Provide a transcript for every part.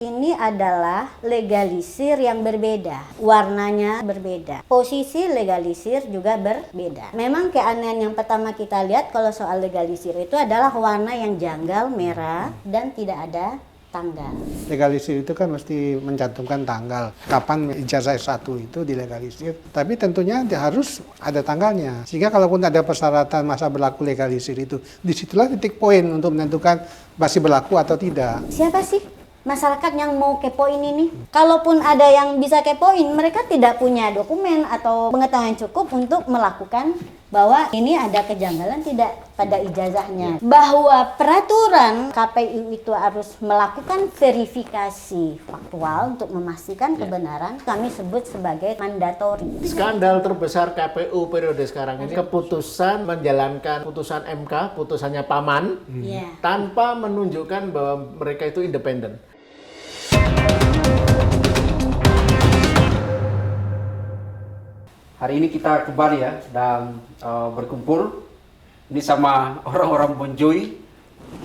Ini adalah legalisir yang berbeda, warnanya berbeda, posisi legalisir juga berbeda. Memang keanehan yang pertama kita lihat kalau soal legalisir itu adalah warna yang janggal, merah, dan tidak ada tanggal. Legalisir itu kan mesti mencantumkan tanggal kapan ijazah S1 itu dilegalisir, tapi tentunya harus ada tanggalnya. Sehingga kalaupun ada persyaratan masa berlaku legalisir itu, disitulah titik poin untuk menentukan masih berlaku atau tidak. Siapa sih masyarakat yang mau kepoin ini? Kalaupun ada yang bisa kepoin, mereka tidak punya dokumen atau pengetahuan cukup untuk melakukan bahwa ini ada kejanggalan tidak pada ijazahnya. Bahwa peraturan KPU itu harus melakukan verifikasi faktual untuk memastikan kebenaran, kami sebut sebagai mandatori. Skandal terbesar KPU periode sekarang ini keputusan menjalankan putusan MK, putusannya Paman, tanpa menunjukkan bahwa mereka itu independen. Hari ini kita kembali ya dan berkumpul ini sama orang-orang Bonjoy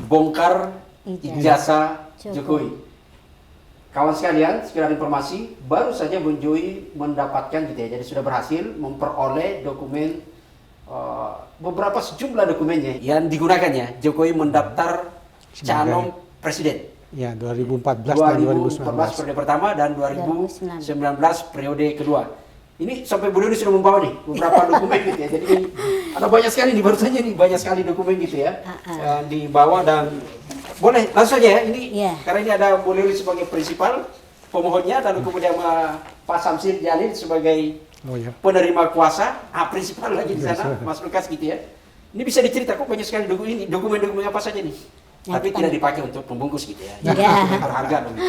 bongkar ijazah Jokowi. Kawan sekalian, sekedar informasi, baru saja Bonjoy mendapatkan gitu ya, jadi sudah berhasil memperoleh dokumen beberapa sejumlah dokumennya yang digunakan ya Jokowi mendaftar calon presiden. Ya, 2014 dan 2019. Periode pertama dan 2019 periode kedua. Ini sampai Bu Doni sudah membawa nih beberapa dokumen gitu ya. Jadi ada banyak sekali nih, baru saja nih banyak sekali dokumen gitu ya dibawa dan boleh langsung saja ya ini karena ini ada Bu Doni sebagai prinsipal pemohonnya dan kemudian Pak Samsir Jalil sebagai penerima kuasa, prinsipal lagi di sana Mas Lukas gitu ya. Ini bisa dicerita kok banyak sekali dokumen-dokumen apa saja nih. Tapi tidak dipakai untuk pembungkus gitu ya. Berharga dong.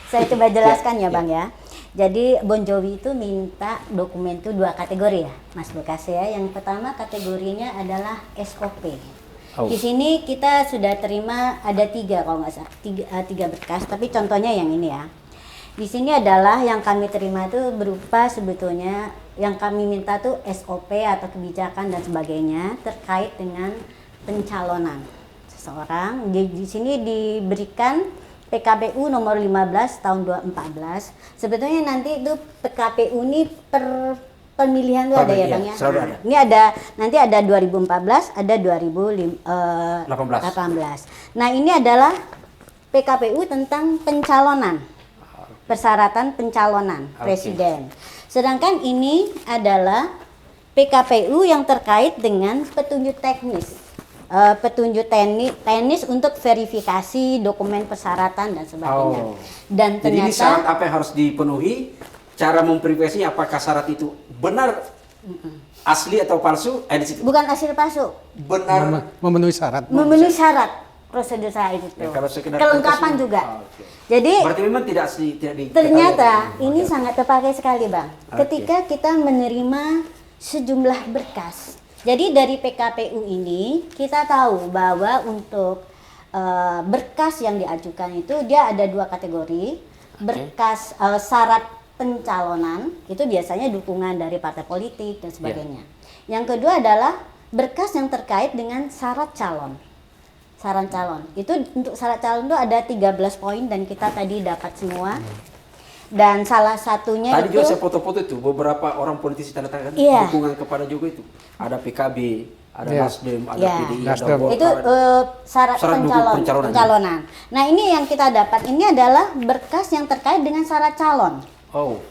Saya coba jelaskan ya Bang ya. Jadi Bonjoy itu minta dokumen itu 2 kategori ya, Mas Lukas ya. Yang pertama kategorinya adalah SOP. Di sini kita sudah terima ada 3 kalau nggak salah, 3 berkas. Tapi contohnya yang ini ya. Di sini adalah yang kami terima itu berupa sebetulnya yang kami minta tuh SOP atau kebijakan dan sebagainya terkait dengan pencalonan seseorang. Di sini diberikan PKPU nomor 15 tahun 2014. Sebetulnya nanti itu PKPU ini pemilihan itu ada ya Bang ya. Ada. Ini ada nanti ada 2014, ada 2018. Nah, ini adalah PKPU tentang pencalonan. Persyaratan pencalonan presiden. Sedangkan ini adalah PKPU yang terkait dengan petunjuk teknis. Petunjuk teknis untuk verifikasi dokumen persyaratan dan sebagainya. Dan jadi ternyata ini syarat apa yang harus dipenuhi, cara memverifikasi apakah syarat itu benar asli atau palsu, di situ. Bukan asli palsu. Benar memenuhi syarat. Memenuhi syarat prosedur saya itu. Ya, kalau sekedar kelengkapan kertas, juga. Jadi berarti memang tidak asli, tidak ternyata ini sangat terpakai sekali Bang. Ketika kita menerima sejumlah berkas. Jadi dari PKPU ini kita tahu bahwa untuk berkas yang diajukan itu dia ada 2 kategori. Berkas syarat pencalonan itu biasanya dukungan dari partai politik dan sebagainya. Yang kedua adalah berkas yang terkait dengan syarat calon. Syarat calon. Itu untuk syarat calon itu ada 13 poin dan kita tadi dapat semua. Dan salah satunya tadi itu juga saya foto-foto itu beberapa orang politisi tanda tangan dukungan kepada Jokowi itu. Ada PKB, ada Nasdem, ada PDI, ada Golkar. Itu syarat pencalonan. Nah, ini yang kita dapat ini adalah berkas yang terkait dengan syarat calon.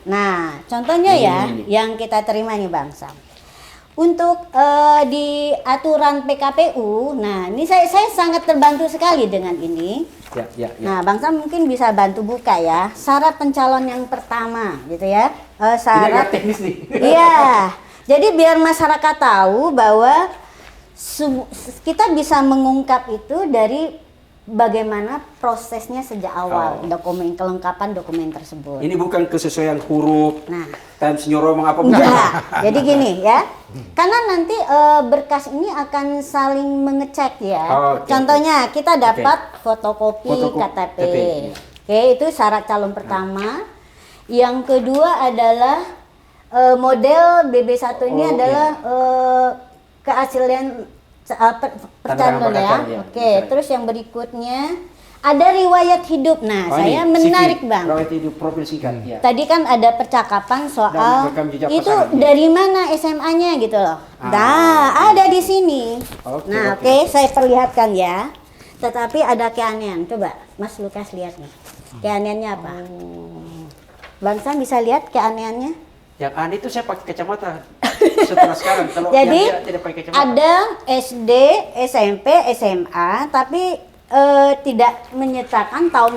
Nah, contohnya yang kita terima nih Bang Sam. Untuk di aturan PKPU, nah ini saya sangat terbantu sekali dengan ini. Nah, Bang Sam mungkin bisa bantu buka ya. Syarat pencalon yang pertama gitu ya. Syarat ini teknis nih. Iya. Jadi biar masyarakat tahu bahwa kita bisa mengungkap itu dari bagaimana prosesnya sejak awal kelengkapan dokumen tersebut. Ini bukan kesesuaian huruf, Times New Roman apa enggak. Jadi gini ya. Karena nanti berkas ini akan saling mengecek ya. Contohnya kita dapat fotokopi KTP. Oke, itu syarat calon pertama. Yang kedua adalah model BB1 ini adalah keaslian percalonan ya. Oke, terus yang berikutnya ada riwayat hidup. Nah, Oh, saya ini, menarik CV, Bang. Riwayat hidup profil singkat. Ya. Tadi kan ada percakapan soal Dan rekam jejak itu pasangan, ya. dari mana SMA-nya gitu loh. Nah, ada di sini. Oke, Nah, oke, oke, saya perlihatkan ya. Tetapi ada keanehan. Coba Mas Lukas lihat nih. Keanehannya apa? Bang Sam bisa lihat keanehannya? Yang aneh itu saya pakai kacamata setelah sekarang. Kalau Jadi yang tidak pakai kacamata. ada SD, SMP, SMA, tapi tidak menyertakan tahun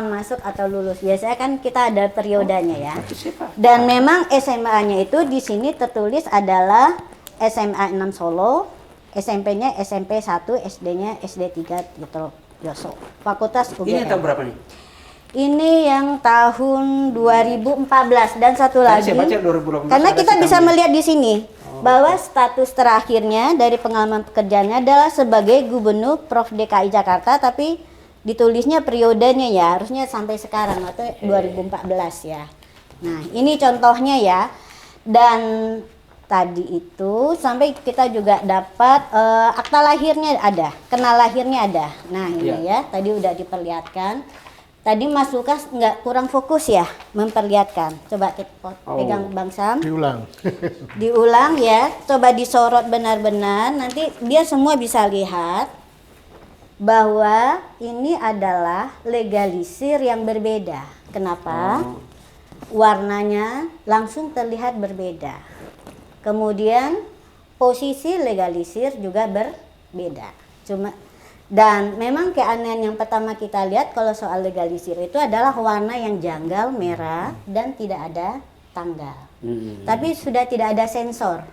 masuk atau lulus. Biasanya kan kita ada periodanya ya. Itu siapa? Dan memang SMA-nya itu di sini tertulis adalah SMA 6 Solo, SMP-nya SMP 1, SD-nya SD 3 gitu. Yoso. Fakultas UGM. Ini tahun berapa nih? Ini yang tahun 2014 dan satu Tadi lagi. saya baca 2018 Karena ada kita bisa sidangnya. melihat di sini bahwa status terakhirnya dari pengalaman pekerjaannya adalah sebagai Gubernur Prof DKI Jakarta, tapi ditulisnya periodenya ya, harusnya sampai sekarang atau 2014 ya. Nah, ini contohnya ya. Dan tadi itu sampai kita juga dapat akta lahirnya ada, kenal lahirnya ada. Nah, ini ya, tadi udah diperlihatkan. Tadi Mas Lukas nggak kurang fokus ya memperlihatkan. Coba kita pegang Bang Sam. Diulang. Diulang ya. Coba disorot benar-benar. Nanti dia semua bisa lihat bahwa ini adalah legalisir yang berbeda. Kenapa? Warnanya langsung terlihat berbeda. Kemudian posisi legalisir juga berbeda. Dan memang keanehan yang pertama kita lihat kalau soal legalisir itu adalah warna yang janggal, merah, dan tidak ada tanggal. Tapi sudah tidak ada sensor.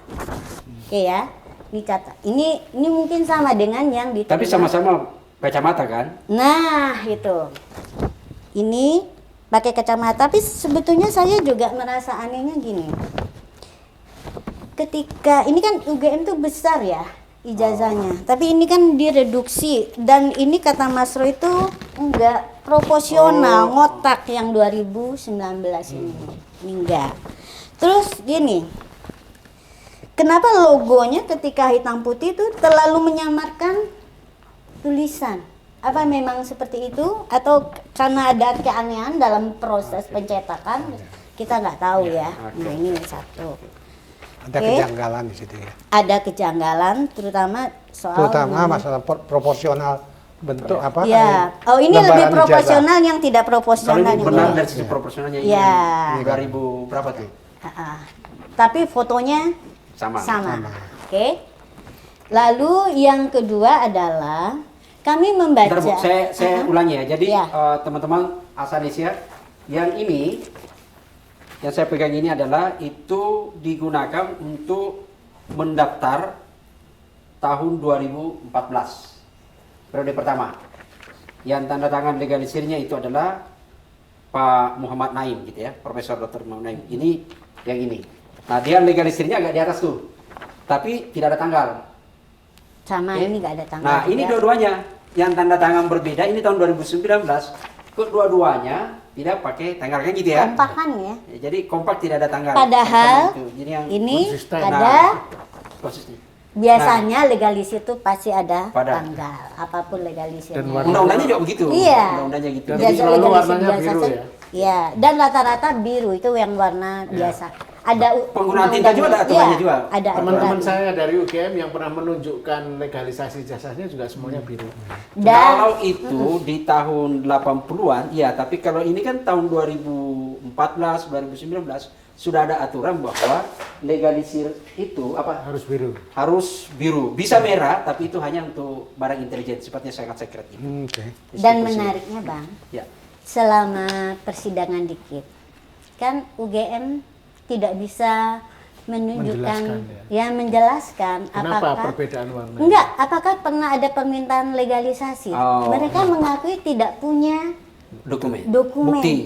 Oke ya, ini catat. Ini mungkin sama dengan yang di. Tapi sama-sama kacamata kan? Nah itu, ini pakai kacamata. Tapi sebetulnya saya juga merasa anehnya gini. Ketika ini kan UGM tuh besar ya ijazahnya, tapi ini kan direduksi dan ini kata Mas Roy itu enggak proporsional, ngotak yang 2019 ini enggak. Terus gini, kenapa logonya ketika hitam putih itu terlalu menyamarkan tulisan? Apa memang seperti itu atau karena ada keanehan dalam proses pencetakan? Kita nggak tahu ya. Nah ini satu. Ada kejanggalan di situ ya. Ada kejanggalan terutama masalah proporsional bentuk apa? Ya. Oh ini lembaran lebih ijazah. proporsional yang tidak Kalau proporsional. ini benar ini. dari sisi proporsionalnya ini Ya. 2000 berapa tuh? Tapi fotonya Sama. Oke. Lalu yang kedua adalah kami membaca. Bentar, Bu, saya ulangi ya. Jadi Ya. teman-teman Asanesia, yang ini yang saya pegang ini adalah itu digunakan untuk mendaftar tahun 2014 periode pertama. Yang tanda tangan legalisirnya itu adalah Pak Muhammad Naim gitu ya, Profesor Dr. Muhammad Naim. Ini yang ini. Nah, dia legalisirnya agak di atas tuh. Tapi tidak ada tanggal. Sama Oke. ini nggak ada tanggal. Nah, ini juga. dua-duanya yang tanda tangan berbeda. Ini tahun 2019. Kedua-duanya tidak pakai tanggal kan gitu ya. Kompakan ya. Jadi kompak tidak ada tanggal. Padahal Itu. Jadi yang ini konsisten. ada konsisten. biasanya legalisir itu pasti ada Pada. tanggal apapun legalisirnya. Dan warna- Undang-undangnya juga begitu. Iya. Undang-undangnya gitu. Dan Biasa selalu legalisir warnanya biasa biru saja. ya? Iya, dan rata-rata biru itu yang warna biasa. Ada Penggunaan tinta juga ada aturannya juga. Ada Teman-teman aturan. saya dari UGM yang pernah menunjukkan legalisasi jasanya juga semuanya biru. Dan Kalau itu di tahun 80-an, ya, tapi kalau ini kan tahun 2014, 2019 sudah ada aturan bahwa legalisir itu apa? Harus biru. Harus biru. Bisa merah, tapi itu hanya untuk barang intelijen, sifatnya sangat secret. Oke. dan menariknya Bang, Ya. selama persidangan dikit kan UGM tidak bisa menunjukkan menjelaskan Kenapa apakah perbedaan warna? enggak, apakah pernah ada permintaan legalisasi. Oh. Mereka mengakui tidak punya Dokumen.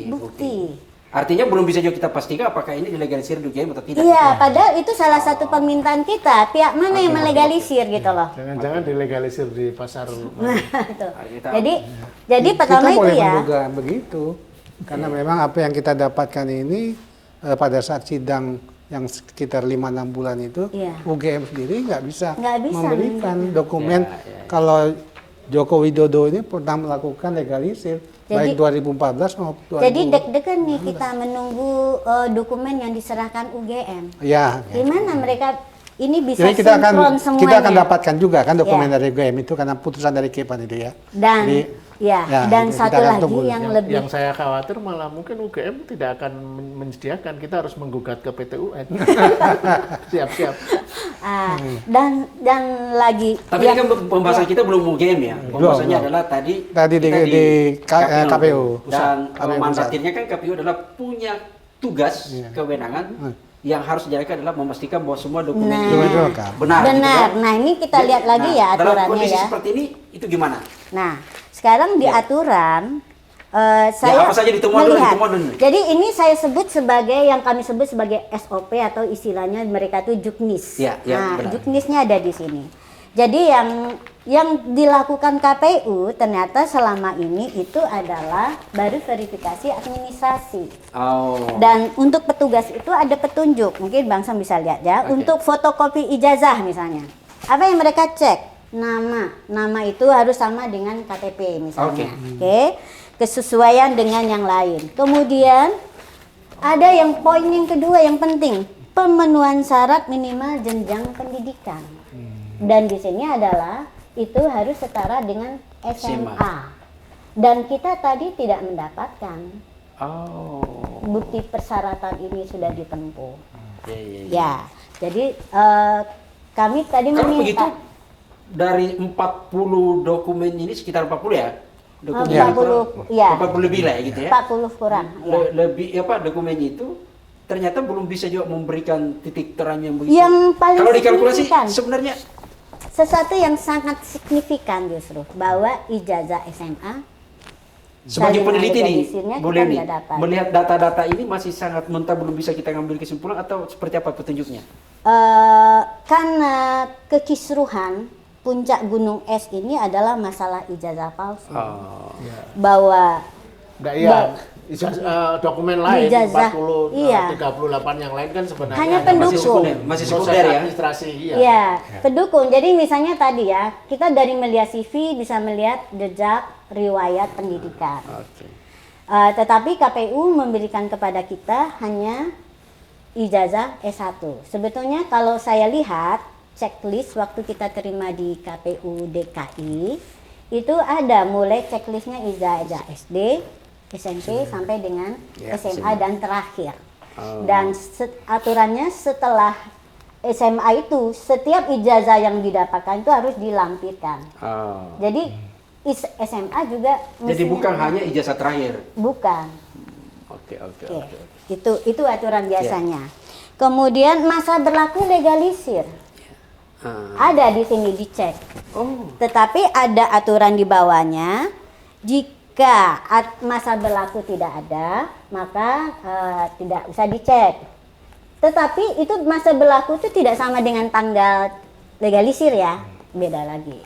bukti. Artinya belum bisa juga kita pastikan apakah ini dilegalisir di UGM atau tidak. Iya, padahal itu salah satu permintaan kita. Pihak mana yang melegalisir gitu loh. Jangan-jangan dilegalisir di pasar. Nah, itu. Kita- Jadi pertama kita itu boleh ya. menduga begitu. Karena memang apa yang kita dapatkan ini pada saat sidang yang sekitar 5-6 bulan itu Iya. UGM sendiri nggak bisa Nggak bisa memberikan dokumen Ya, ya, ya. kalau Joko Widodo ini pernah melakukan legalisir baik 2014 maupun 2000. Jadi deg-degan nih kita menunggu dokumen yang diserahkan UGM. Ya. Gimana mereka ini bisa Jadi kita sinkron semuanya? kita akan dapatkan juga kan dokumen Ya. dari UGM itu karena putusan dari Kepan itu ya. Dan Jadi, dan kita satu akan lagi tunggu. yang lebih Yang saya khawatir malah mungkin UGM tidak akan menyediakan, kita harus menggugat ke PT UN. Siap-siap. dan lagi Tapi ini kan pembahasan kita belum UGM ya. Pembahasannya belum. adalah tadi Tadi kita di KPU. Dan KPU mandatirnya kan KPU adalah punya tugas kewenangan yang harus dijalankan adalah memastikan bahwa semua dokumen itu lengkap. benar. gitu kan? Nah, ini kita lihat lagi ya Dalam aturannya kondisi ya. seperti ini itu gimana? Nah, sekarang di aturan saya apa saja ditemuan dulu, melihat. ditemuan dulu. Jadi ini saya sebut sebagai yang kami sebut sebagai SOP atau istilahnya mereka tuh juknis. Ya, Nah, benar. juknisnya ada di sini. Jadi yang dilakukan KPU ternyata selama ini itu adalah baru verifikasi administrasi. Oh. Dan untuk petugas itu ada petunjuk, mungkin Bang Sam bisa lihat ya. Oke. Untuk fotokopi ijazah misalnya, apa yang mereka cek? Nama itu harus sama dengan KTP misalnya. Oke. Kesesuaian dengan yang lain. Kemudian ada yang poin yang kedua yang penting, pemenuhan syarat minimal jenjang pendidikan. Dan di sini adalah itu harus setara dengan SMA. Dan kita tadi tidak mendapatkan. Oh. Bukti persyaratan ini sudah ditempuh. Ya. Ya, jadi kami tadi Kalau begitu meminta dari 40 dokumen ini sekitar 40 ya? Dokumen 40, ya. 40 lebih lah ya gitu ya. 40 kurang. Ya. Lebih dokumen itu ternyata belum bisa juga memberikan titik terang yang begitu. Yang paling Kalau dikalkulasi signifikan. sebenarnya Sesuatu yang sangat signifikan justru bahwa ijazah SMA sebagai salin peneliti nih, legalisirnya boleh kita nih nggak dapat. melihat data-data ini masih sangat mentah, belum bisa kita ngambil kesimpulan atau seperti apa petunjuknya? Karena kekisruhan puncak gunung es ini adalah masalah ijazah palsu. Bahwa Dokumen lain Ijazah, 40, iya. 38 yang lain kan sebenarnya Hanya masih pendukung. Masih proses sekunder ya. administrasi. Iya. ya, pendukung. Jadi misalnya tadi ya, kita dari melihat CV bisa melihat jejak riwayat pendidikan. Tetapi KPU memberikan kepada kita hanya ijazah S1. Sebetulnya kalau saya lihat checklist waktu kita terima di KPU DKI itu ada mulai checklistnya ijazah SD, SMP sampai dengan SMA dan terakhir. Dan aturannya setelah SMA itu setiap ijazah yang didapatkan itu harus dilampirkan. Jadi SMA juga Jadi mestinya- bukan hanya ijazah terakhir. bukan. Oke. Itu aturan biasanya. Kemudian masa berlaku legalisir. Ada di sini dicek. Tetapi ada aturan di bawahnya. Jika masa berlaku tidak ada, maka tidak usah dicek. Tetapi itu masa berlaku itu tidak sama dengan tanggal legalisir ya, beda lagi.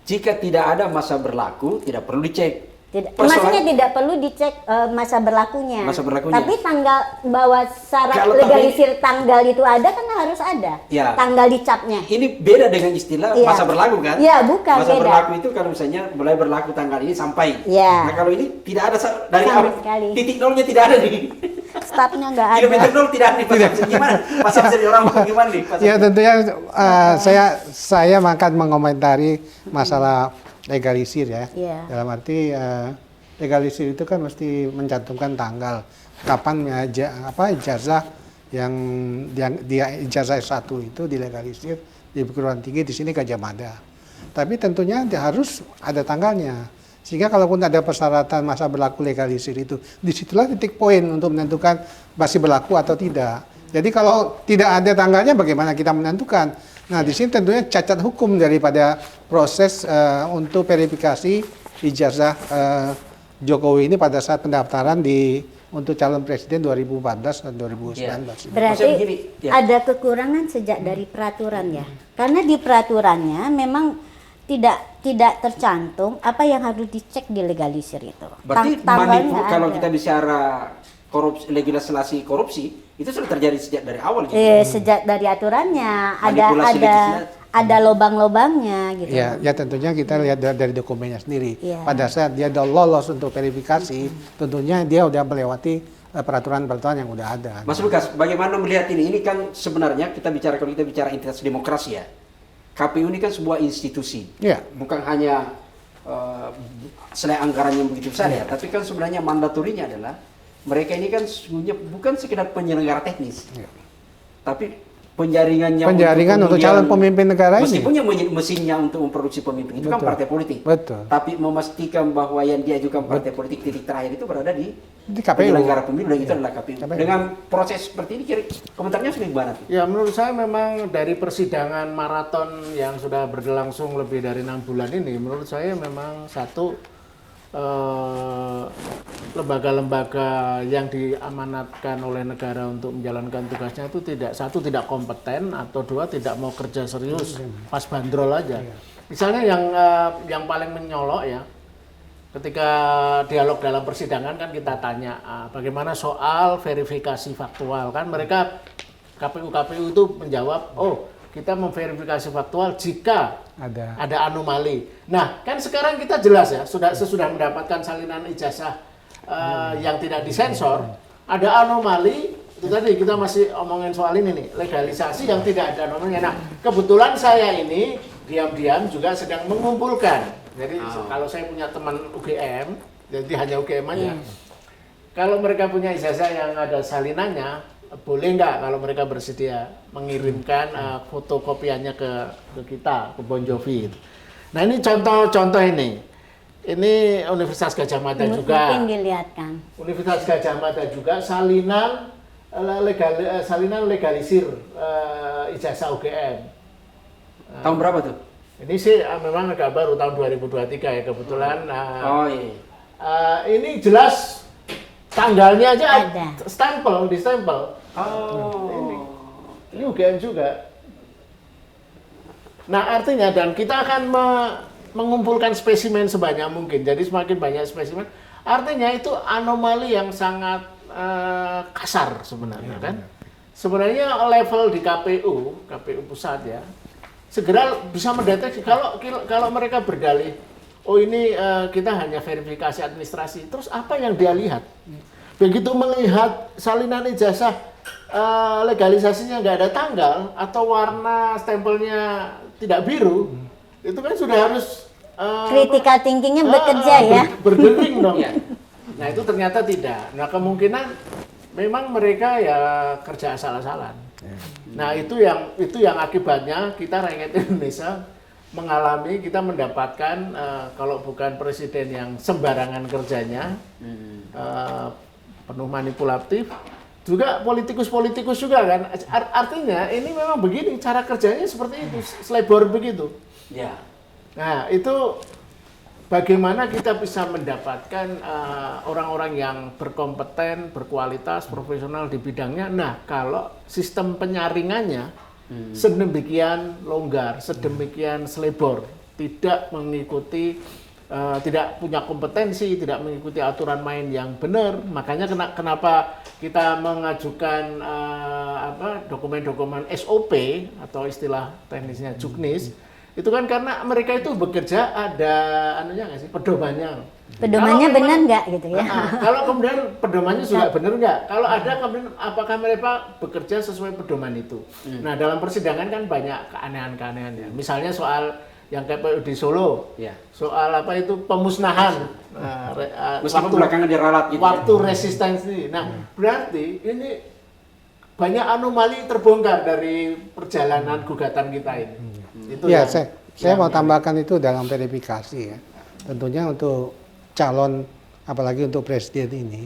Jika tidak ada masa berlaku, tidak perlu dicek. Maksudnya tidak perlu dicek masa berlakunya. Masa berlakunya. Tapi tanggal bahwa syarat Kalau legalisir tanggal itu ada kan harus ada. Ya. Tanggal dicapnya. Ini beda dengan istilah Iya. masa berlaku kan? Iya, bukan, Masa beda. berlaku itu kalau misalnya mulai berlaku tanggal ini sampai. Iya. Nah kalau ini tidak ada dari Sama awal, sekali. titik nolnya tidak ada nih. Stopnya nggak ada. Kilometer nol tidak ada nih. Gimana? Pas jadi orang gimana nih? Pas Ya tentunya saya akan mengomentari masalah legalisir ya. Iya. Dalam arti legalisir itu kan mesti mencantumkan tanggal kapan ijazah yang dia ijazah S1 itu dilegalisir di perguruan tinggi di sini Gajah Mada. Tapi tentunya harus ada tanggalnya. Sehingga kalaupun ada persyaratan masa berlaku legalisir itu, disitulah titik poin untuk menentukan masih berlaku atau tidak. Jadi kalau tidak ada tanggalnya bagaimana kita menentukan? Nah di sini tentunya cacat hukum daripada proses untuk verifikasi ijazah Jokowi ini pada saat pendaftaran untuk calon presiden 2014 dan 2019. Berarti Maksudnya begini, ya. ada kekurangan sejak dari peraturan ya. Karena di peraturannya memang tidak tercantum apa yang harus dicek di legalisir itu. Berarti Tanggalnya nggak kalau ada. kita bicara legislasi korupsi itu sudah terjadi sejak dari awal gitu. Sejak dari aturannya Manipulasi ada lobang-lobangnya gitu. Ya, ya tentunya kita lihat dari dokumennya sendiri. Iya. Pada saat dia udah lolos untuk verifikasi, tentunya dia udah melewati peraturan-peraturan yang udah ada. Mas Lukas, bagaimana melihat ini? Ini kan sebenarnya kalau kita bicara entitas demokrasi ya, KPU ini kan sebuah institusi, Iya. bukan hanya selain anggaran yang begitu besar ya, tapi kan sebenarnya mandatorinya adalah mereka ini kan sesungguhnya bukan sekedar penyelenggara teknis, tapi penjaringannya untuk calon pemimpin negara ini. Meskipun yang mesinnya untuk memproduksi pemimpin itu kan Betul. partai politik. Betul. Tapi memastikan bahwa yang diajukan partai politik titik terakhir itu berada di KPU. penyelenggara pemilu dan itu adalah KPU. KPU. Dengan proses seperti ini, komentarnya sudah gimana? Ya menurut saya memang dari persidangan maraton yang sudah berlangsung lebih dari 6 bulan ini, menurut saya memang satu lembaga-lembaga yang diamanatkan oleh negara untuk menjalankan tugasnya itu tidak kompeten, atau dua tidak mau kerja serius, pas bandrol aja. Misalnya yang paling menyolok ya, ketika dialog dalam persidangan kan kita tanya bagaimana soal verifikasi faktual, kan mereka KPU itu menjawab, oh kita memverifikasi faktual jika ada anomali. Nah, kan sekarang kita jelas ya, sesudah mendapatkan salinan ijazah yang tidak disensor, ada anomali. Itu tadi kita masih omongin soal ini nih, legalisasi yang tidak ada anomalinya. Nah, kebetulan saya ini diam-diam juga sedang mengumpulkan. Jadi kalau saya punya teman UGM, jadi hanya UGM aja. Kalau mereka punya ijazah yang ada salinannya, boleh nggak kalau mereka bersedia mengirimkan fotokopiannya ke kita, ke Bon Jovi. Nah ini contoh ini. Ini Universitas Gadjah Mada juga. Mungkin dilihatkan. Universitas Gadjah Mada juga salinan legalisir ijazah UGM. Tahun berapa tuh? Ini sih memang agak baru, tahun 2023 ya kebetulan. Oh iya. Ini jelas tanggalnya aja Ada. di stempel. Ini UGM juga. Nah artinya, dan kita akan mengumpulkan spesimen sebanyak mungkin. Jadi semakin banyak spesimen, artinya itu anomali yang sangat kasar sebenarnya kan. Sebenarnya level di KPU pusat ya, segera bisa mendeteksi kalau mereka berdalih, oh ini kita hanya verifikasi administrasi, terus apa yang dia lihat? Begitu melihat salinan ijazah legalisasinya nggak ada tanggal atau warna stempelnya tidak biru, itu kan sudah harus Critical thinkingnya bekerja ya. berdering dong. Nah itu ternyata tidak. Nah kemungkinan memang mereka ya kerja asal-asalan. Nah itu yang akibatnya kita rakyat Indonesia kita mendapatkan kalau bukan presiden yang sembarangan kerjanya, penuh manipulatif, juga politikus juga kan. Artinya ini memang begini cara kerjanya, seperti itu, selebor begitu. Ya. Nah itu bagaimana kita bisa mendapatkan orang-orang yang berkompeten, berkualitas, profesional di bidangnya. Nah kalau sistem penyaringannya sedemikian longgar, sedemikian selebor, tidak mengikuti, tidak punya kompetensi, tidak mengikuti aturan main yang benar, makanya kenapa kita mengajukan dokumen-dokumen SOP atau istilah teknisnya juknis, itu kan karena mereka itu bekerja ada anunya nggak sih, pedomannya. Pedomannya benar nggak gitu ya? Kalau kemudian pedomannya juga benar nggak? Kalau ada kemudian apakah mereka bekerja sesuai pedoman itu? Nah dalam persidangan kan banyak keanehan-keanehan ya. Misalnya soal yang KPU di Solo, soal apa itu pemusnahan, meskipun belakangan diralat gitu. Waktu resistensi. Nah berarti ini banyak anomali terbongkar dari perjalanan gugatan kita ini. Itu ya, saya mau tambahkan itu dalam verifikasi ya. Tentunya untuk calon, apalagi untuk presiden ini,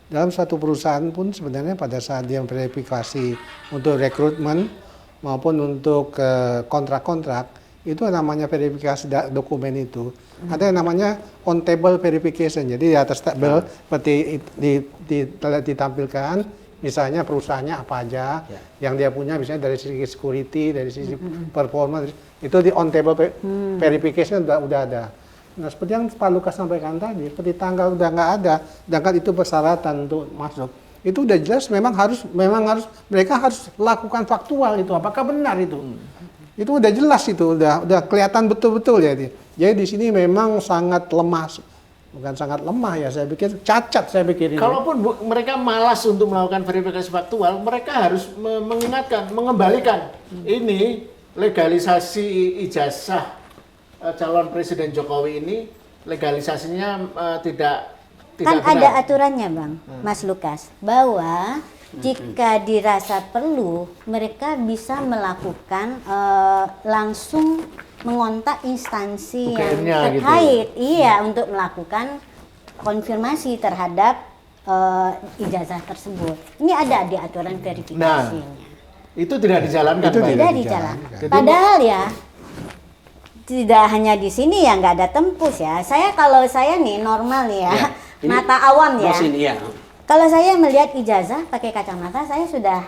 dalam suatu perusahaan pun sebenarnya pada saat dia verifikasi untuk rekrutmen maupun untuk kontrak-kontrak, itu namanya verifikasi dokumen itu. Ada yang namanya on table verification. Jadi di atas tabel seperti ditampilkan, misalnya perusahaannya apa aja yang dia punya, misalnya dari sisi security, dari sisi performa, itu di on table verification udah ada. Nah seperti yang Pak Lukas sampaikan tadi, seperti tanggal udah nggak ada, sedangkan itu persyaratan untuk masuk. Itu udah jelas memang harus mereka harus lakukan faktual itu, apakah benar itu. Itu udah jelas itu, udah kelihatan betul-betul ya. Jadi di sini memang sangat lemah, bukan sangat lemah ya, saya pikir cacat saya pikir ini. Kalaupun mereka malas untuk melakukan verifikasi faktual, mereka harus mengingatkan, mengembalikan ini legalisasi ijazah calon Presiden Jokowi ini, legalisasinya tidak Kan benar. ada aturannya Bang, Mas Lukas, bahwa jika dirasa perlu, mereka bisa melakukan langsung mengontak instansi yang UGM-nya gitu. terkait, iya, untuk melakukan konfirmasi terhadap ijazah tersebut. Ini ada di aturan verifikasinya. Itu tidak dijalankan. Itu Pak. Tidak dijalankan. dijalankan. Padahal ya, tidak hanya di sini ya, nggak ada tembus ya. Kalau saya nih normal nih ya, Ya, ini mata awam ya. Rosin, iya. Kalau saya melihat ijazah pakai kacamata, saya sudah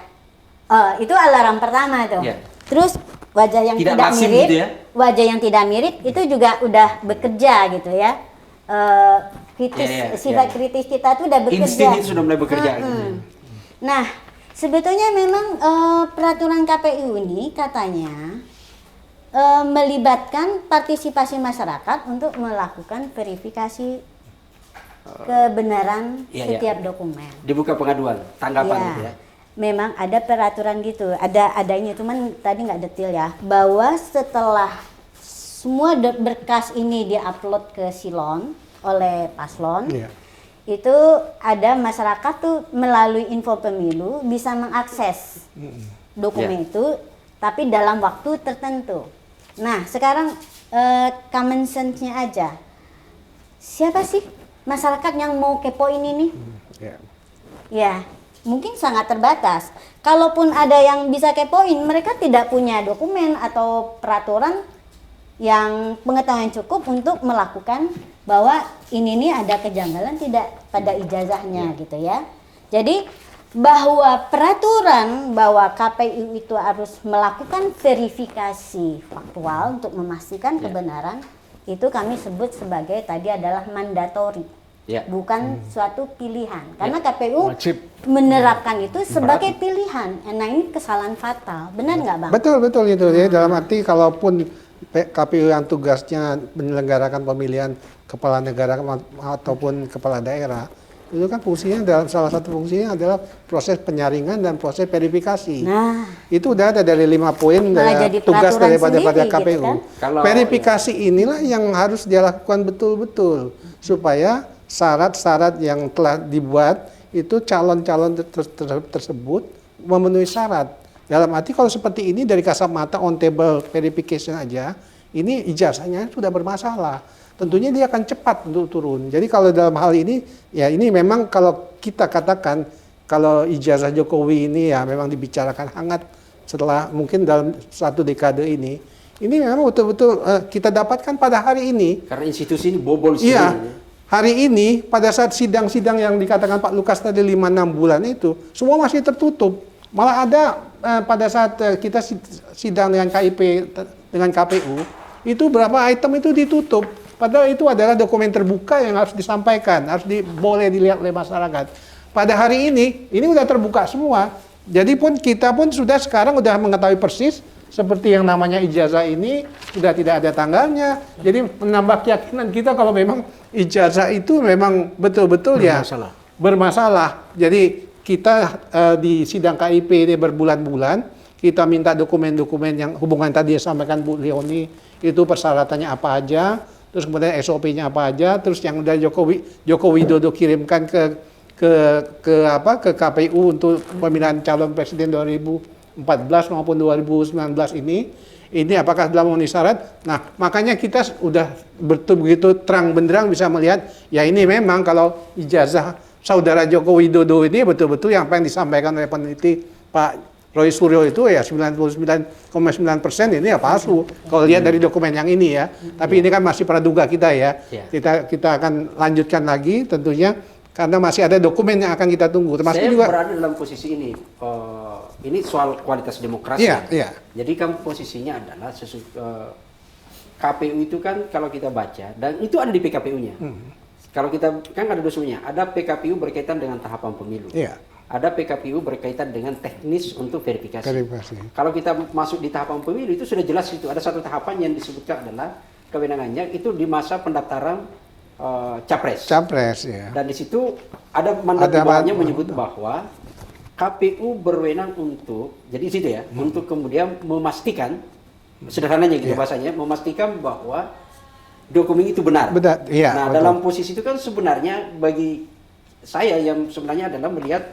itu alarm pertama tuh. Ya. Terus wajah yang Tidak tidak lazim mirip, gitu ya? wajah yang tidak mirip itu juga udah bekerja gitu ya. Kritis, Ya, ya, sifat ya. kritis kita tuh udah bekerja. Insting itu sudah mulai bekerja. Nah, sebetulnya memang peraturan KPU ini katanya melibatkan partisipasi masyarakat untuk melakukan verifikasi kebenaran Iya, iya. setiap dokumen. Dibuka pengaduan, tanggapan Ya, gitu ya. memang ada peraturan gitu, adanya, cuman tadi nggak detail ya, bahwa setelah semua berkas ini diupload ke Silon oleh paslon, Iya. itu ada masyarakat tuh melalui info pemilu bisa mengakses dokumen itu, tapi dalam waktu tertentu. Nah, sekarang common sense-nya aja, siapa sih masyarakat yang mau kepoin ini? Ya. Ya, mungkin sangat terbatas. Kalaupun ada yang bisa kepoin, mereka tidak punya dokumen atau peraturan yang pengetahuan cukup untuk melakukan bahwa ini nih ada kejanggalan tidak pada ijazahnya gitu ya. Jadi bahwa peraturan bahwa KPU itu harus melakukan verifikasi faktual untuk memastikan kebenaran, itu kami sebut sebagai tadi adalah mandatori. Ya. Bukan suatu pilihan, karena KPU Wajib. menerapkan itu sebagai pilihan. Nah, ini kesalahan fatal, benar nggak Bang? Betul itu ya, dalam arti kalaupun KPU yang tugasnya menyelenggarakan pemilihan kepala negara ataupun kepala daerah, itu kan fungsinya, dalam salah satu fungsinya adalah proses penyaringan dan proses verifikasi. Nah, Itu udah ada dari 5 poin Malah dari jadi tugas peraturan daripada sendiri KPU. gitu kan. Kalau- Verifikasi inilah yang harus dia lakukan betul-betul supaya syarat-syarat yang telah dibuat itu calon-calon tersebut memenuhi syarat. Dalam arti kalau seperti ini dari kasat mata on table verification aja, ini ijazahnya sudah bermasalah. Tentunya dia akan cepat untuk turun. Jadi kalau dalam hal ini, ya ini memang kalau kita katakan kalau ijazah Jokowi ini ya memang dibicarakan hangat setelah mungkin dalam 1 dekade ini memang betul-betul kita dapatkan pada hari ini. Karena institusi ini bobol Iya, sendiri. hari ini pada saat sidang-sidang yang dikatakan Pak Lukas tadi 5-6 bulan itu, semua masih tertutup. Malah ada pada saat kita sidang dengan KIP, dengan KPU, itu berapa item itu ditutup. Padahal itu adalah dokumen terbuka yang harus disampaikan, boleh dilihat oleh masyarakat. Pada hari ini udah terbuka semua. Jadi kita pun sudah sekarang udah mengetahui persis seperti yang namanya ijazah ini sudah tidak ada tanggalnya. Jadi menambah keyakinan kita kalau memang ijazah itu memang betul-betul bermasalah. Jadi kita di sidang KIP ini berbulan-bulan kita minta dokumen-dokumen yang hubungan tadi sampaikan Bu Leoni itu persyaratannya apa aja, terus kemudian SOP-nya apa aja, terus yang dari Joko Widodo kirimkan ke KPU untuk pemilihan calon presiden 2014 maupun 2019 ini apakah dalam memenuhi syarat. Nah, makanya kita udah begitu terang benderang bisa melihat ya ini memang kalau ijazah saudara Joko Widodo ini betul-betul yang apa yang disampaikan oleh peneliti Pak Roy Suryo itu ya 99,9% ini ya palsu. Kalau lihat dari dokumen yang ini ya. Tapi ini kan masih praduga kita ya. Kita akan lanjutkan lagi tentunya karena masih ada dokumen yang akan kita tunggu. Termasuk Saya juga berada dalam posisi ini. Ini soal kualitas demokrasi. Iya. Jadi kan posisinya adalah KPU itu kan kalau kita baca dan itu ada di PKPU-nya. Kalau kita kan ada dokumennya, ada PKPU berkaitan dengan tahapan pemilu. Iya. ada PKPU berkaitan dengan teknis untuk verifikasi. Verifikasi. Kalau kita masuk di tahapan pemilu itu sudah jelas itu ada satu tahapan yang disebutkan adalah kewenangannya itu di masa pendaftaran capres. Capres ya. Dan di situ ada mandat di Ada bawahnya mandat. menyebut bahwa KPU berwenang untuk, jadi di situ ya, untuk kemudian memastikan, sederhananya gitu bahasanya, memastikan bahwa dokumen itu benar. Benar, iya, Nah, betul. dalam posisi itu kan sebenarnya bagi saya yang sebenarnya adalah melihat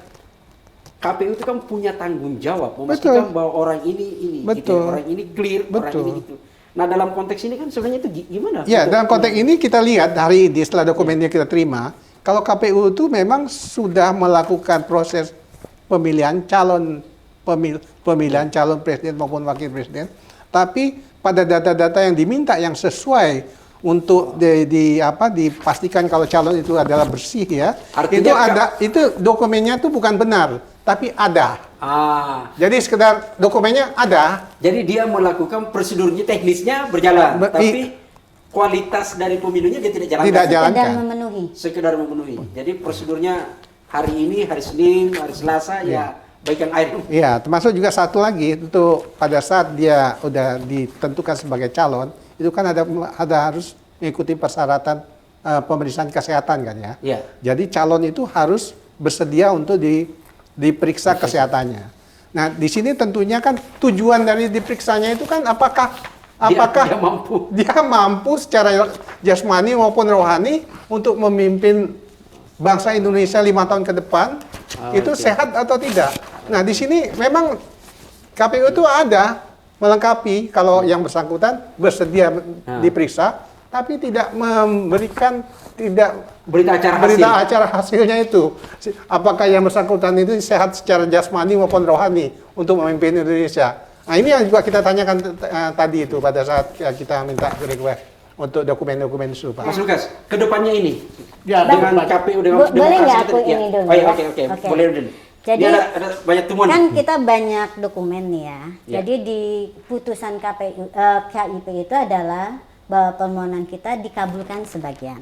KPU itu kan punya tanggung jawab memastikan bahwa orang ini gitu ya, Betul. orang ini clear, orang Betul. ini gitu. Nah, dalam konteks ini kan sebenarnya itu gimana? Ya, dalam konteks ini kita lihat hari ini setelah dokumennya kita terima, kalau KPU itu memang sudah melakukan proses pemilihan pemilihan calon presiden maupun wakil presiden, tapi pada data-data yang diminta yang sesuai untuk dipastikan kalau calon itu adalah bersih ya, Artinya itu dokumennya itu bukan benar, tapi ada. Jadi sekedar dokumennya ada. Jadi dia melakukan prosedurnya teknisnya berjalan, tapi kualitas dari pemilunya dia tidak jalankan. Tidak jalan. Sekedar Jalankan. memenuhi. Sekedar memenuhi. Jadi prosedurnya hari ini, hari Senin, hari Selasa ya baikkan air. Iya, termasuk juga satu lagi itu pada saat dia udah ditentukan sebagai calon, itu kan ada harus mengikuti persyaratan pemeriksaan kesehatan kan ya. Iya. Jadi calon itu harus bersedia untuk diperiksa kesehatannya. Nah, di sini tentunya kan tujuan dari diperiksanya itu kan apakah dia mampu secara jasmani maupun rohani untuk memimpin bangsa Indonesia 5 tahun ke depan itu sehat atau tidak. Nah, di sini memang KPU itu ada melengkapi kalau yang bersangkutan bersedia diperiksa, tapi tidak memberikan berita acara hasilnya itu. Apakah yang bersangkutan itu sehat secara jasmani maupun rohani untuk memimpin Indonesia. Nah, ini yang juga kita tanyakan tadi itu pada saat kita minta request untuk dokumen-dokumen itu, Pak. Mas Lukas, kedepannya ini Ya, dengan KPU dengan Boleh nggak aku demokrasi ini dulu? Oh, ya, ya? oke, boleh dulu. Jadi Ini ada banyak temuan. kan kita banyak dokumen nih ya. Ya. Jadi di putusan KIP itu adalah bahwa permohonan kita dikabulkan sebagian.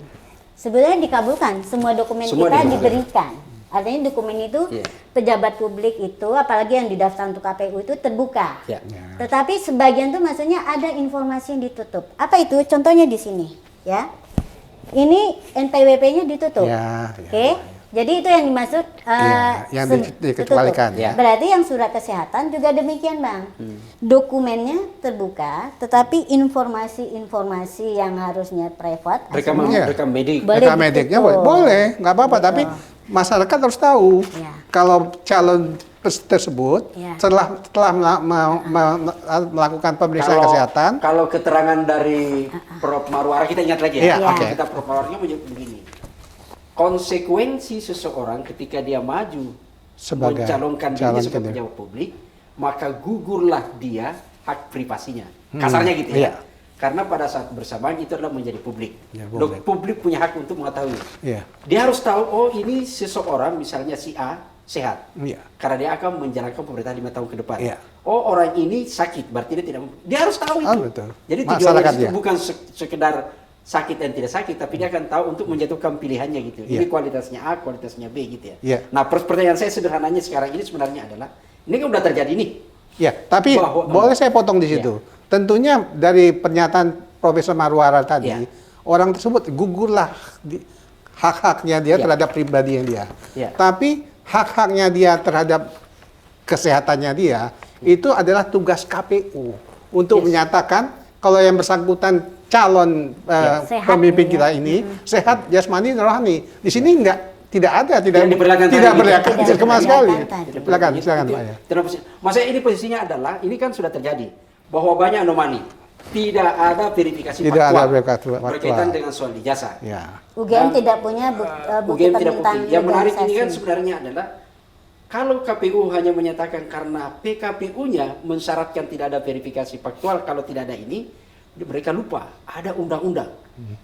Sebenarnya dikabulkan, semua dokumen Semua kita dikabulkan. diberikan. Artinya dokumen itu Ya. pejabat publik itu, apalagi yang didaftar untuk KPU itu terbuka. Ya. Tetapi sebagian itu maksudnya ada informasi yang ditutup. Apa itu? Contohnya di sini, ya. Ini NPWP-nya ditutup. Ya, ya. Oke. Jadi itu yang dimaksud yang dikembalikan. tertutup. Berarti yang surat kesehatan juga demikian, Bang. Dokumennya terbuka, tetapi informasi-informasi yang harusnya privat Rekam aslinya medik. boleh Rekam mediknya ditutup. boleh, nggak apa-apa. Betul. Tapi masyarakat harus tahu Ya. kalau calon tersebut Ya. setelah melakukan pemeriksaan kesehatan, Kalau keterangan dari Prof. Marwara kita ingat lagi ya. Iya, oke. Kita Prof. Marwara menyebut begini. Konsekuensi seseorang ketika dia maju Sebagai mencalonkan dirinya calon sebagai kandidat. pejabat publik, maka gugurlah dia hak privasinya. Kasarnya gitu iya. ya. Karena pada saat bersamaan itu adalah menjadi publik. Ya, publik. Publik punya hak untuk mengetahui. Iya. Dia harus tahu, oh ini seseorang misalnya si A sehat. Iya. Karena dia akan menjalankan pemerintahan 5 tahun ke depan. Iya. Oh orang ini sakit, berarti dia tidak. Dia harus tahu itu. Betul. Jadi Masyarakat tujuannya itu dia. bukan sekedar sakit dan tidak sakit, tapi dia akan tahu untuk menjatuhkan pilihannya gitu. Iya. Ini kualitasnya A, kualitasnya B gitu ya. Iya. Nah pertanyaan saya sederhananya sekarang ini sebenarnya adalah, ini kan udah terjadi nih. Ya, tapi boleh saya potong di situ. Tentunya dari pernyataan Profesor Marwara tadi, Ya. orang tersebut gugurlah hak-haknya dia Ya. terhadap pribadi yang dia. Ya. Tapi hak-haknya dia terhadap kesehatannya dia itu adalah tugas KPU untuk menyatakan kalau yang bersangkutan calon Sehat pemimpin ya. kita ini sehat jasmani dan rohani. Di sini tidak ada Yang diperlihatkan tadi. tidak berlaku Tidak sama sekali. diperlihatkan tadi. Silakan Pak ya. Maksudnya ini posisinya adalah, ini kan sudah terjadi bahwa banyak anomali. Tidak ada verifikasi Tidak faktual ada verifikasi faktual. berkaitan dengan soal ijazah. Ya. UGM Dan, tidak punya bukti UGM tidak permintaan bukti. Yang menarik ini kan legalisasi. sebenarnya adalah kalau KPU hanya menyatakan karena PKPU-nya mensyaratkan tidak ada verifikasi faktual, kalau tidak ada ini, mereka lupa ada undang-undang.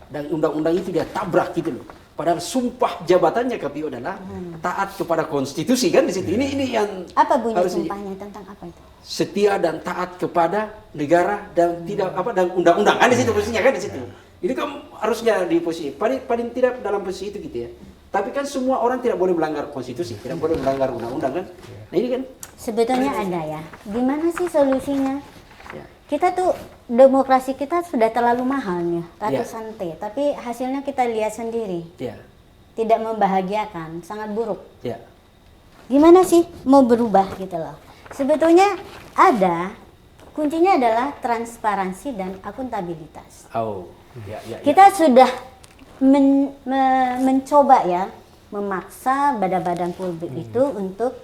Dan undang-undang itu dia tabrak gitu loh. Padahal sumpah jabatannya KPU adalah taat kepada konstitusi kan di situ. Ini yang Apa bunyi harus sumpahnya tentang apa itu? setia dan taat kepada negara dan tidak dan undang-undang kan di situ posisinya kan di situ. Ini kan harusnya di posisi paling tidak dalam posisi itu gitu ya. Tapi kan semua orang tidak boleh melanggar konstitusi, tidak boleh melanggar undang-undang kan. Nah ini kan. Sebetulnya ada ya. Gimana sih solusinya? Ya. Kita tuh demokrasi kita sudah terlalu mahal nih, Ya. ratusan T. Tapi hasilnya kita lihat sendiri, Ya. tidak membahagiakan, sangat buruk. Ya. Gimana sih mau berubah gitu loh? Sebetulnya ada, kuncinya adalah transparansi dan akuntabilitas. Oh. Ya, ya, ya. Kita sudah mencoba ya, memaksa badan-badan publik itu untuk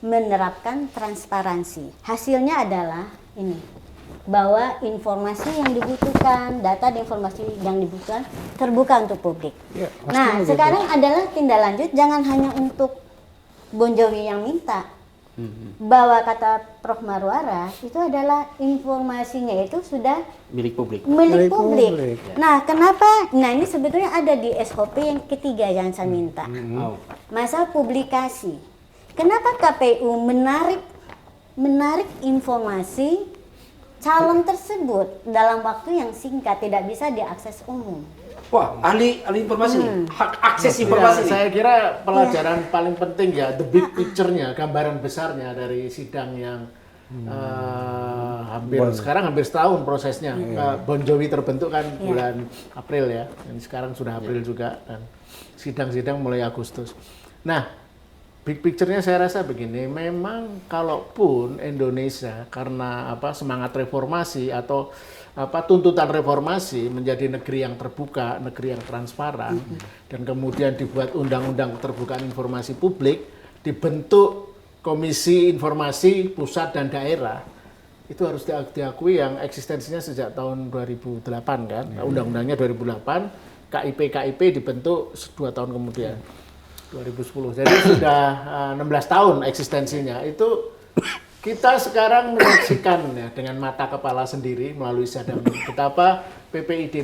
menerapkan transparansi. Hasilnya adalah ini, bahwa informasi yang dibutuhkan, data dan informasi yang dibutuhkan terbuka untuk publik. Ya, pasti Nah, begitu. sekarang adalah tindak lanjut, jangan hanya untuk Bon Jovi yang minta. Bahwa kata Prof. Marwara itu adalah informasinya itu sudah Milik publik. milik Milik publik. publik. Nah, kenapa? Nah, ini sebetulnya ada di SOP yang ketiga yang saya minta. Oh. Masa publikasi. Kenapa KPU menarik informasi calon tersebut dalam waktu yang singkat, tidak bisa diakses umum? Wah, ahli informasi nih. Hak akses informasi Ya, nih. saya kira pelajaran paling penting ya, the big picture-nya, gambaran besarnya dari sidang yang sekarang hampir setahun prosesnya. Bon Jovi terbentuk kan bulan April ya, dan sekarang sudah April juga, dan sidang-sidang mulai Agustus. Nah, big picture-nya saya rasa begini, memang kalaupun Indonesia karena semangat reformasi atau tuntutan reformasi menjadi negeri yang terbuka, negeri yang transparan, dan kemudian dibuat undang-undang keterbukaan informasi publik, dibentuk Komisi Informasi Pusat dan Daerah, itu harus diakui yang eksistensinya sejak tahun 2008 kan, undang-undangnya 2008, KIP dibentuk 2 tahun kemudian, 2010, jadi sudah 16 tahun eksistensinya. Itu kita sekarang menyaksikan ya dengan mata kepala sendiri melalui sidang betapa PPID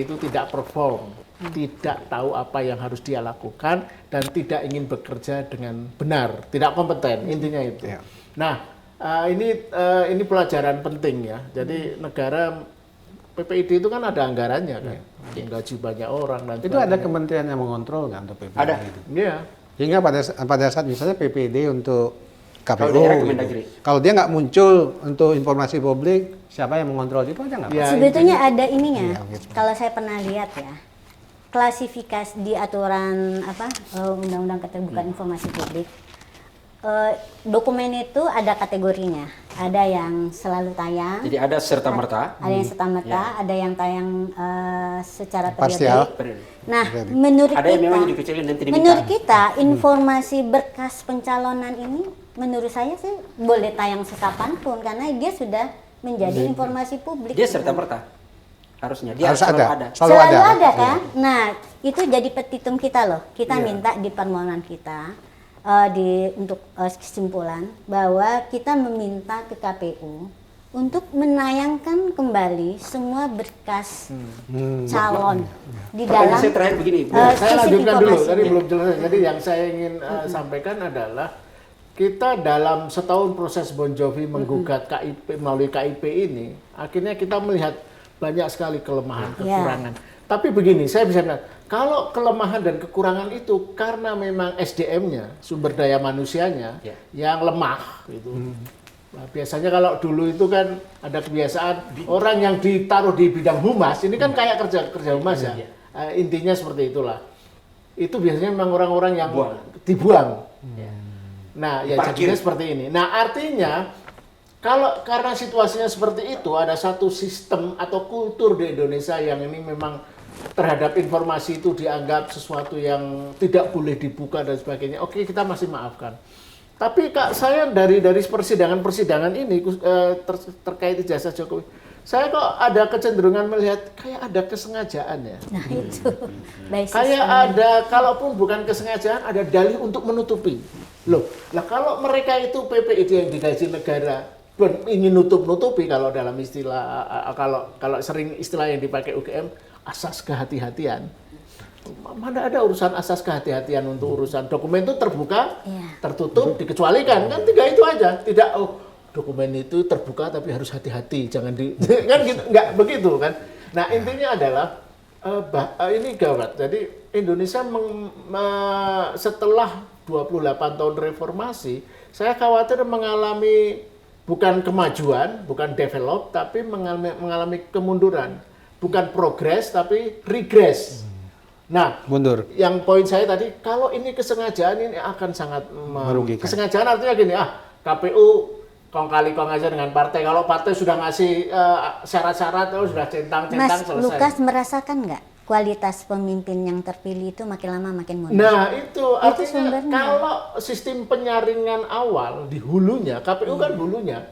itu tidak perform, tidak tahu apa yang harus dia lakukan, dan tidak ingin bekerja dengan benar, tidak kompeten, intinya itu. Ya. Nah, ini pelajaran penting ya. Jadi negara PPID itu kan ada anggarannya kan, gaji banyak orang dan Itu ada kementerian yang mengontrol kan untuk PPD Ada. itu. Iya. Sehingga pada saat misalnya PPD untuk KPU, Kalau daerah gitu. Kemendagri. Kalau dia nggak muncul untuk informasi publik, siapa yang mengontrol itu aja nggak? Ya, Sebetulnya ada ininya. Iya, gitu. Kalau saya pernah lihat ya, klasifikasi di aturan Undang-Undang Keterbukaan Informasi Publik, dokumen itu ada kategorinya. Ada yang selalu tayang, Jadi ada serta merta. ada yang serta-merta, ada yang tayang secara Parsial. periodik. Nah, menurut Ada yang memang kita, dikecilin dan tidak menurut minta. kita informasi berkas pencalonan ini, menurut saya sih boleh tayang sekapanpun karena dia sudah menjadi informasi publik. Dia serta merta. Harusnya dia Harus selalu ada. ada. Selalu ada. kan? Nah, itu jadi petitum kita loh. Kita Iya. minta di permohonan kita untuk kesimpulan bahwa kita meminta ke KPU untuk menayangkan kembali semua berkas calon di Pertanyaan dalam saya terakhir begini. eh, Saya sistem lanjutkan dulu, informasi. tadi belum jelas. Jadi yang saya ingin sampaikan adalah kita dalam setahun proses Bon Jovi menggugat KIP melalui KIP ini, akhirnya kita melihat banyak sekali kelemahan, kekurangan. Tapi begini, saya bisa bilang, kalau kelemahan dan kekurangan itu karena memang SDM-nya, sumber daya manusianya yang lemah gitu. Nah, biasanya kalau dulu itu kan ada kebiasaan orang yang ditaruh di bidang humas, ini kan kayak kerja humas ya. Intinya seperti itulah. Itu biasanya memang orang-orang yang dibuang. Nah, ya Parkir. jadinya seperti ini. Nah, artinya karena situasinya seperti itu, ada satu sistem atau kultur di Indonesia yang ini memang terhadap informasi itu dianggap sesuatu yang tidak boleh dibuka dan sebagainya. Oke, kita masih maafkan. Tapi Kak, saya dari persidangan ini terkait ijazah Jokowi, saya kok ada kecenderungan melihat kayak ada kesengajaan ya. Nah, itu. Baik Kayak sistem. ada, kalaupun bukan kesengajaan, ada dalih untuk menutupi. Loh, lah kalau mereka itu PPID yang digaji negara ingin nutupi, kalau dalam istilah, kalau sering istilah yang dipakai UGM, asas kehati-hatian. Mana ada urusan asas kehati-hatian untuk urusan dokumen itu terbuka, tertutup, dikecualikan, kan 3 itu aja. Tidak, dokumen itu terbuka tapi harus hati-hati, jangan kan gitu, nggak begitu kan. Nah, intinya adalah Ini gawat. Jadi Indonesia setelah 28 tahun reformasi, saya khawatir mengalami bukan kemajuan, bukan develop, tapi mengalami kemunduran. Bukan progres, tapi regress. Nah, Mundur. yang poin saya tadi, kalau ini kesengajaan ini akan sangat Merugikan. Kesengajaan artinya gini, KPU kong kali kong aja dengan partai. Kalau partai sudah ngasih syarat-syarat, sudah centang-centang Mas selesai. Lukas merasakan nggak kualitas pemimpin yang terpilih itu makin lama makin mundur? Nah itu artinya sumbernya. kalau sistem penyaringan awal di hulunya, KPU kan hulunya,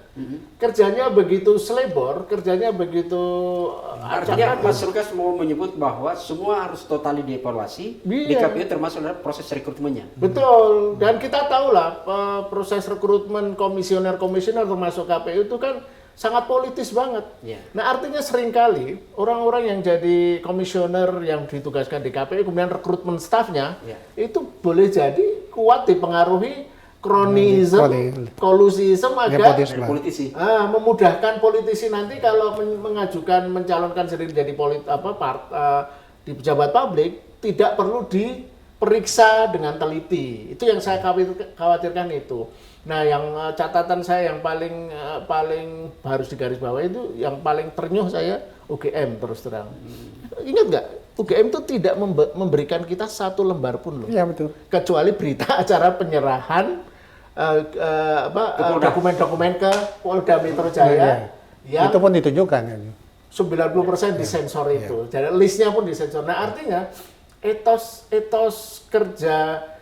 kerjanya begitu selebor, kerjanya begitu Artinya Mas Lukas mau menyebut bahwa semua harus totali dievaluasi di Iya. KPU termasuk dalam proses rekrutmennya. Betul, dan kita tahulah proses rekrutmen komisioner-komisioner termasuk KPU itu kan sangat politis banget. Iya. Nah artinya seringkali orang-orang yang jadi komisioner yang ditugaskan di KPU kemudian rekrutmen stafnya Iya. itu boleh jadi kuat dipengaruhi kronisme, kolusisme agar Nepotisme. Dari politisi. memudahkan politisi nanti kalau mencalonkan sendiri jadi di pejabat publik tidak perlu diperiksa dengan teliti. Itu yang saya khawatirkan itu. Nah, yang catatan saya yang paling harus digarisbawahi itu yang paling ternyuh saya UGM terus terang. Ingat nggak? UGM itu tidak memberikan kita satu lembar pun loh. Iya betul. Kecuali berita acara penyerahan dokumen-dokumen ke Polda Metro Jaya yang Itu pun ditunjukkan. Kan? 90% disensor itu. Jadi listnya pun disensor. Nah, artinya etos kerja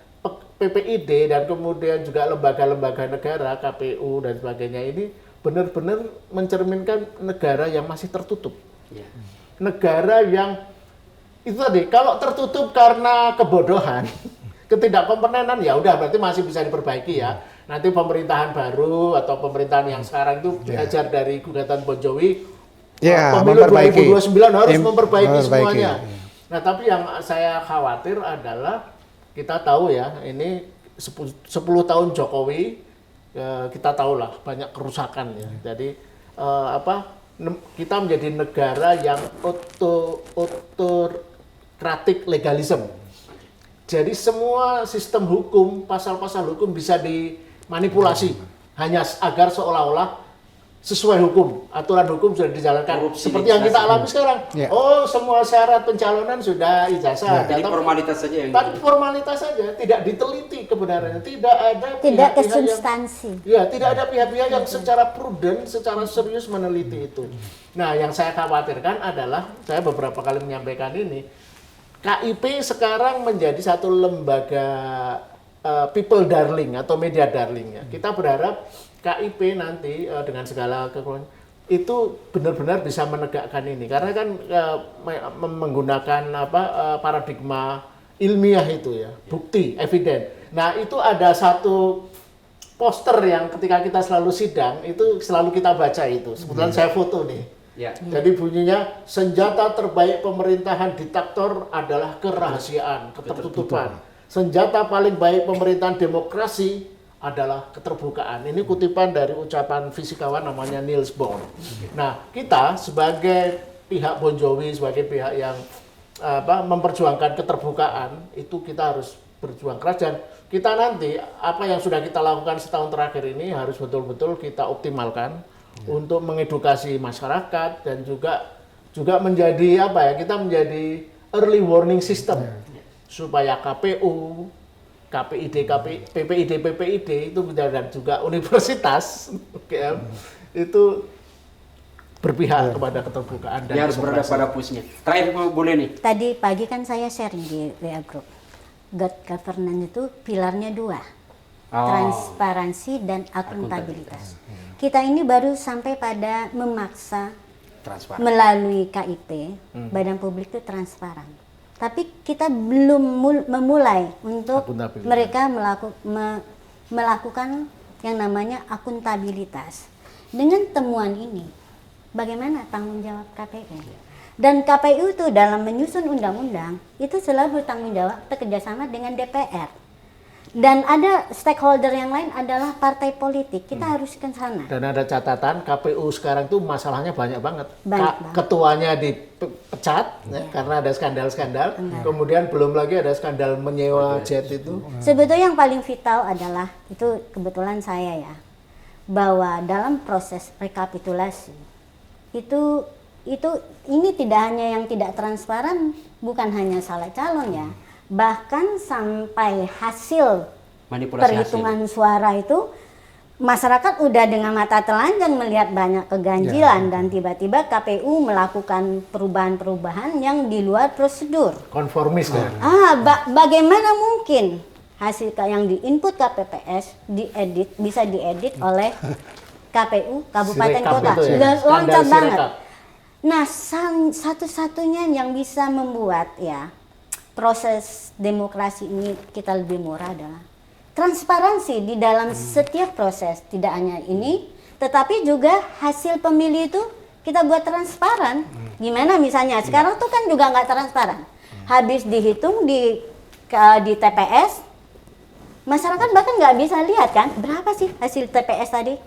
PPID dan kemudian juga lembaga-lembaga negara, KPU dan sebagainya ini benar-benar mencerminkan negara yang masih tertutup. Iya. Negara yang itu tadi, kalau tertutup karena kebodohan, ketidakkompetenan ya udah berarti masih bisa diperbaiki ya. Nanti pemerintahan baru atau pemerintahan yang sekarang itu belajar dari gugatan Bon Jovi, pemilu 2029 harus memperbaiki semuanya. Nah, tapi yang saya khawatir adalah kita tahu ya, ini 10 tahun Jokowi, kita tahulah banyak kerusakan ya. Jadi kita menjadi negara yang autokratik legalisme. Jadi semua sistem hukum, pasal-pasal hukum bisa dimanipulasi hanya agar seolah-olah sesuai hukum, aturan hukum sudah dijalankan. Korupsi seperti yang kita alami sekarang. Ya. Oh, semua syarat pencalonan sudah ijazah. Jadi formalitas saja yang Tapi formalitas saja, tidak diteliti kebenarannya, tidak ada Tidak ke pihak-pihak yang substansi. ya, tidak ada pihak-pihak yang secara prudent, secara serius meneliti itu. Nah, yang saya khawatirkan adalah, saya beberapa kali menyampaikan ini, KIP sekarang menjadi satu lembaga people darling atau media darling ya. Kita berharap KIP nanti dengan segala kekurangan itu benar-benar bisa menegakkan ini, karena kan menggunakan paradigma ilmiah itu ya, bukti, eviden. Nah, itu ada satu poster yang ketika kita selalu sidang itu selalu kita baca itu. Kebetulan saya foto nih. Ya. Jadi bunyinya, senjata terbaik pemerintahan diktator adalah kerahasiaan, ketertutupan. Senjata paling baik pemerintahan demokrasi adalah keterbukaan. Ini kutipan dari ucapan fisikawan namanya Niels Bohr. Nah, kita sebagai pihak Bon Jovi, sebagai pihak yang memperjuangkan keterbukaan, itu kita harus berjuang keras, dan kita nanti apa yang sudah kita lakukan setahun terakhir ini harus betul-betul kita optimalkan untuk mengedukasi masyarakat dan juga menjadi kita menjadi early warning system supaya KPU, KPID, PPID itu dan juga universitas itu berpihak kepada keterbukaan dan Dia harus berada pada posisinya. Terakhir boleh nih. Tadi pagi kan saya share di WA Group. Good governance itu pilarnya 2. Transparansi dan akuntabilitas. Kita ini baru sampai pada memaksa melalui KIP, Badan Publik itu transparan. Tapi kita belum memulai untuk mereka melakukan yang namanya akuntabilitas. Dengan temuan ini, bagaimana tanggung jawab KPU? Dan KPU itu dalam menyusun undang-undang itu selalu bertanggung jawab bekerjasama dengan DPR. Dan ada stakeholder yang lain adalah partai politik. Kita harus ke sana. Dan ada catatan KPU sekarang tuh masalahnya banyak banget. Banyak banget. Ketuanya dipecat ya, karena ada skandal-skandal. Kemudian belum lagi ada skandal menyewa jet itu. Sebetulnya yang paling vital adalah, itu kebetulan saya ya, bahwa dalam proses rekapitulasi itu ini tidak hanya yang tidak transparan, bukan hanya salah calon ya, bahkan sampai hasil Manipulasi perhitungan suara itu masyarakat udah dengan mata telanjang melihat banyak keganjilan dan tiba-tiba KPU melakukan perubahan-perubahan yang di luar prosedur. Konformis kan. Bagaimana mungkin hasil yang diinput KPPS bisa diedit oleh KPU kabupaten Sirekap kota? itu ya, Sudah skandal loncat banget. Sirekap. Nah, satu-satunya yang bisa membuat ya proses demokrasi ini kita lebih murah adalah transparansi di dalam setiap proses. Tidak hanya ini, tetapi juga hasil pemilih itu kita buat transparan. Gimana misalnya, sekarang tuh kan juga nggak transparan. Habis dihitung di TPS, masyarakat bahkan nggak bisa lihat kan, berapa sih hasil TPS tadi?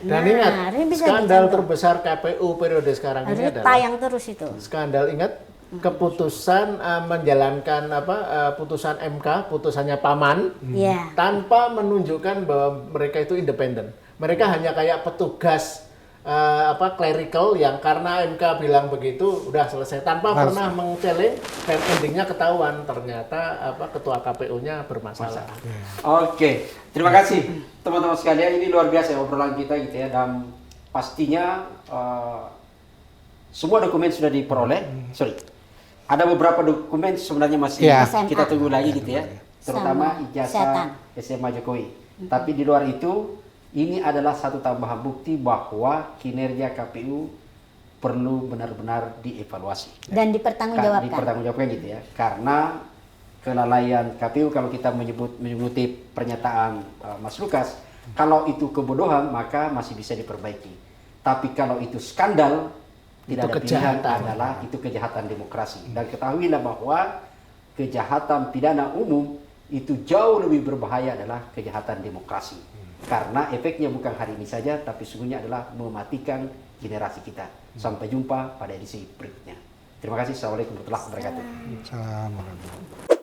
Dan Nah, ingat, ini bisa skandal dicontoh. terbesar KPU periode sekarang ini Harusnya adalah tayang terus itu. skandal, ingat, keputusan menjalankan putusan MK, putusannya Paman, Iya. tanpa menunjukkan bahwa mereka itu independen. Mereka hanya kayak petugas clerical yang karena MK bilang begitu udah selesai tanpa pernah meng-challenge, dan endingnya ketahuan ternyata ketua KPU-nya bermasalah. Oke, terima kasih teman-teman sekalian. Ini luar biasa obrolan kita gitu ya, dan pastinya semua dokumen sudah diperoleh. Sorry, ada beberapa dokumen sebenarnya masih kita tunggu lagi gitu ya, terutama ijazah SMA Jokowi. Tapi di luar itu, ini adalah satu tambahan bukti bahwa kinerja KPU perlu benar-benar dievaluasi Dan dipertanggungjawabkan. Dipertanggungjawabkan gitu ya, karena kelalaian KPU, kalau kita mengutip pernyataan Mas Lukas, kalau itu kebodohan maka masih bisa diperbaiki. Tapi kalau itu skandal, tidak ada pilihan, adalah itu kejahatan demokrasi. Dan ketahuilah bahwa kejahatan pidana umum itu jauh lebih berbahaya adalah kejahatan demokrasi. Karena efeknya bukan hari ini saja, tapi sesungguhnya adalah mematikan generasi kita. Sampai jumpa pada edisi berikutnya. Terima kasih. Assalamualaikum warahmatullahi wabarakatuh. Assalamualaikum.